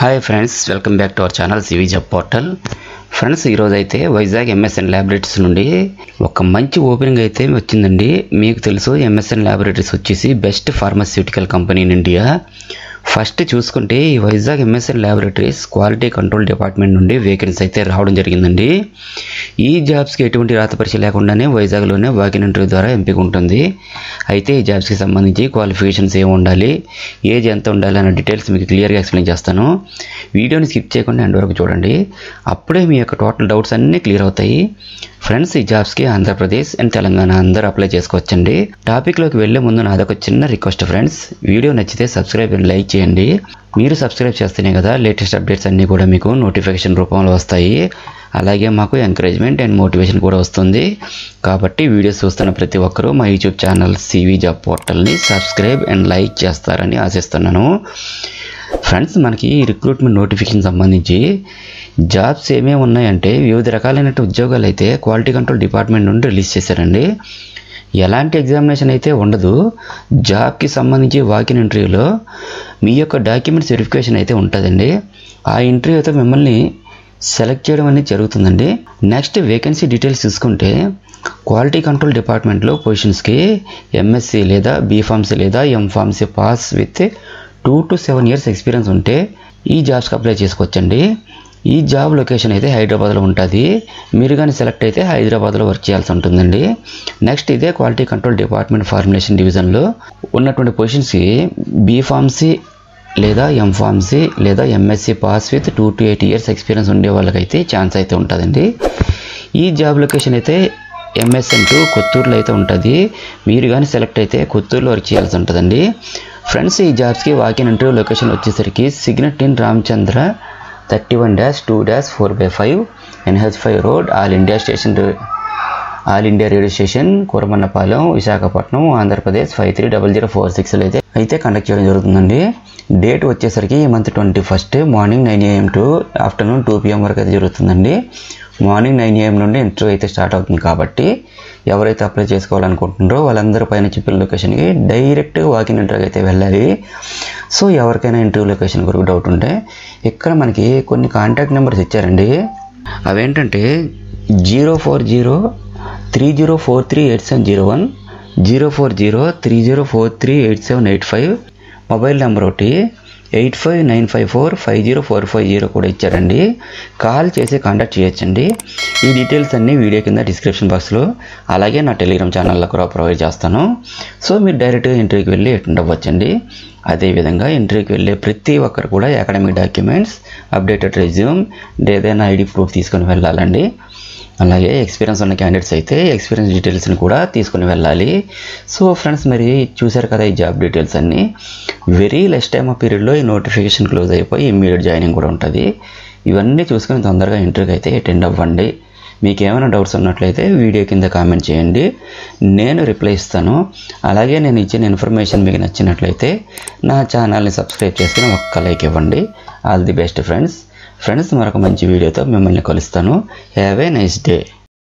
Hi friends, welcome back to our channel CV job portal. Friends, ఈరోజు అయితే Vizag MSN laboratories నుండి ఒక మంచి ఓపెనింగ్ అయితే వచ్చిందండి. మీకు తెలుసు ఎంఎస్ఎన్ ల్యాబొరేటరీస్ వచ్చేసి best pharmaceutical company in India. First చూసుకుంటే ఈ Vizag MSN laboratories quality control department నుండి వేకెన్సీ అయితే రావడం జరిగిందండి. ఈ జాబ్స్కి ఎటువంటి రాత పరీక్ష లేకుండానే వైజాగ్లోనే వాకిన్ ఇంటర్వ్యూ ద్వారా ఎంపిక ఉంటుంది. అయితే ఈ జాబ్స్కి సంబంధించి క్వాలిఫికేషన్స్ ఏమి ఉండాలి, ఏజ్ ఎంత ఉండాలి అన్న డీటెయిల్స్ మీకు క్లియర్గా ఎక్స్ప్లెయిన్ చేస్తాను. వీడియోని స్కిప్ చేయకుండా ఎండ్ వరకు చూడండి, అప్పుడే మీ యొక్క టోటల్ డౌట్స్ అన్నీ క్లియర్ అవుతాయి. ఫ్రెండ్స్, ఈ జాబ్స్కి ఆంధ్రప్రదేశ్ అండ్ తెలంగాణ అందరూ అప్లై చేసుకోవచ్చండి. టాపిక్లోకి వెళ్ళే ముందు నాదొక చిన్న రిక్వెస్ట్ ఫ్రెండ్స్, వీడియో నచ్చితే సబ్స్క్రైబ్ అండ్ లైక్ చేయండి. మీరు సబ్స్క్రైబ్ చేస్తేనే కదా లేటెస్ట్ అప్డేట్స్ అన్నీ కూడా మీకు నోటిఫికేషన్ రూపంలో వస్తాయి. అలాగే మాకు ఎంకరేజ్మెంట్ అండ్ మోటివేషన్ కూడా వస్తుంది. కాబట్టి వీడియోస్ చూస్తున్న ప్రతి ఒక్కరూ మా యూట్యూబ్ ఛానల్ సివి జాబ్ పోర్టల్ని సబ్స్క్రైబ్ అండ్ లైక్ చేస్తారని ఆశిస్తున్నాను. ఫ్రెండ్స్, మనకి రిక్రూట్మెంట్ నోటిఫికేషన్ సంబంధించి జాబ్స్ ఏమేమి ఉన్నాయంటే వివిధ రకాలైన ఉద్యోగాలు అయితే క్వాలిటీ కంట్రోల్ డిపార్ట్మెంట్ నుండి రిలీజ్ చేశారండి. ఎలాంటి ఎగ్జామినేషన్ అయితే ఉండదు. జాబ్కి సంబంధించి వాకిన్ ఇంటర్వ్యూలో మీ యొక్క డాక్యుమెంట్స్ వెరిఫికేషన్ అయితే ఉంటుందండి. ఆ ఇంటర్వ్యూ అయితే మిమ్మల్ని సెలెక్ట్ చేయడం అనేది జరుగుతుందండి. నెక్స్ట్ వేకెన్సీ డీటెయిల్స్ చూసుకుంటే క్వాలిటీ కంట్రోల్ డిపార్ట్మెంట్లో పొజిషన్స్కి ఎంఎస్సి లేదా బీఫార్మసీ లేదా M Pharmacy pass with 2 to 7 years experience ఉంటే ఈ జాబ్స్కి అప్లై చేసుకోవచ్చండి. ఈ జాబ్ లొకేషన్ అయితే హైదరాబాద్లో ఉంటుంది. మీరు కానీ సెలెక్ట్ అయితే హైదరాబాద్లో వర్క్ చేయాల్సి ఉంటుందండి. నెక్స్ట్ ఇదే క్వాలిటీ కంట్రోల్ డిపార్ట్మెంట్ ఫార్ములేషన్ డివిజన్లో ఉన్నటువంటి పొజిషన్స్కి బీఫార్మసీ లేదా ఎంఫార్మసీ లేదా MSc pass with 2 to 8 years experience ఉండే వాళ్ళకైతే ఛాన్స్ అయితే ఉంటుందండి. ఈ జాబ్ లొకేషన్ అయితే ఎంఎస్ఎన్ 2 కొత్తూరులో అయితే ఉంటుంది. మీరు కానీ సెలెక్ట్ అయితే కొత్తూరులో వర్క్ చేయాల్సి ఉంటుందండి. ఫ్రెండ్స్, ఈ జాబ్స్కి వాకిన్ ఇంటర్వ్యూ లొకేషన్ వచ్చేసరికి Signet Inn Ramachandra 31-2-4/5 NH5 road, All India Radio station, Kuramannapalem, Visakhapatnam, Andhra Pradesh 530046 అయితే కండక్ట్ చేయడం జరుగుతుందండి. డేట్ వచ్చేసరికి ఈ month 21 morning 9 AM to afternoon 2 PM వరకు అయితే జరుగుతుందండి. మార్నింగ్ 9 AM నుండి ఇంటర్వ్యూ అయితే స్టార్ట్ అవుతుంది. కాబట్టి ఎవరైతే అప్లై చేసుకోవాలనుకుంటున్నారో వాళ్ళందరూ పైన చెప్పిన లొకేషన్కి డైరెక్ట్గా వాకిన్ ఇంటర్వ్యూకి అయితే వెళ్ళాలి. సో ఎవరికైనా ఇంటర్వ్యూ లొకేషన్ వరకు డౌట్ ఉంటే ఇక్కడ మనకి కొన్ని కాంటాక్ట్ నెంబర్స్ ఇచ్చారండి. అవేంటంటే 04030438701, 04030438785, మొబైల్ నెంబర్ ఒకటి 8595450450 కూడా ఇచ్చారండి. కాల్ చేసి కాంటాక్ట్ చేయొచ్చండి. ఈ డీటెయిల్స్ అన్నీ వీడియో కింద డిస్క్రిప్షన్ బాక్స్లో అలాగే నా టెలిగ్రామ్ ఛానల్లో కూడా ప్రొవైడ్ చేస్తాను. సో మీరు డైరెక్ట్గా ఇంటర్వ్యూకి వెళ్ళి అటెండ్ అవ్వచ్చండి. అదేవిధంగా ఇంటర్వ్యూకి వెళ్ళే ప్రతి ఒక్కరు కూడా అకాడమిక్ డాక్యుమెంట్స్, అప్డేటెడ్ రెజ్యూమ్, ఏదైనా ఐడి ప్రూఫ్ తీసుకొని వెళ్ళాలండి. అలాగే ఎక్స్పీరియన్స్ ఉన్న క్యాండిడేట్స్ అయితే ఎక్స్పీరియన్స్ డీటెయిల్స్ని కూడా తీసుకుని వెళ్ళాలి. సో ఫ్రెండ్స్, మరి చూశారు కదా ఈ జాబ్ డీటెయిల్స్ అన్నీ. వెరీ లెస్ టైమ్ ఆఫ్ పీరియడ్లో ఈ నోటిఫికేషన్ క్లోజ్ అయిపోయి ఇమ్మీడియట్ జాయినింగ్ కూడా ఉంటుంది. ఇవన్నీ చూసుకొని తొందరగా ఇంటర్వ్యూకి అయితే అటెండ్ అవ్వండి. మీకు ఏమైనా డౌట్స్ ఉన్నట్లయితే వీడియో కింద కామెంట్ చేయండి, నేను రిప్లై ఇస్తాను. అలాగే నేను ఇచ్చిన ఇన్ఫర్మేషన్ మీకు నచ్చినట్లయితే నా ఛానల్ని సబ్స్క్రైబ్ చేసుకుని ఒక్క లైక్ ఇవ్వండి. All the best friends. మరొక మంచి వీడియోతో మిమ్మల్ని కలుస్తాను. Have a nice day.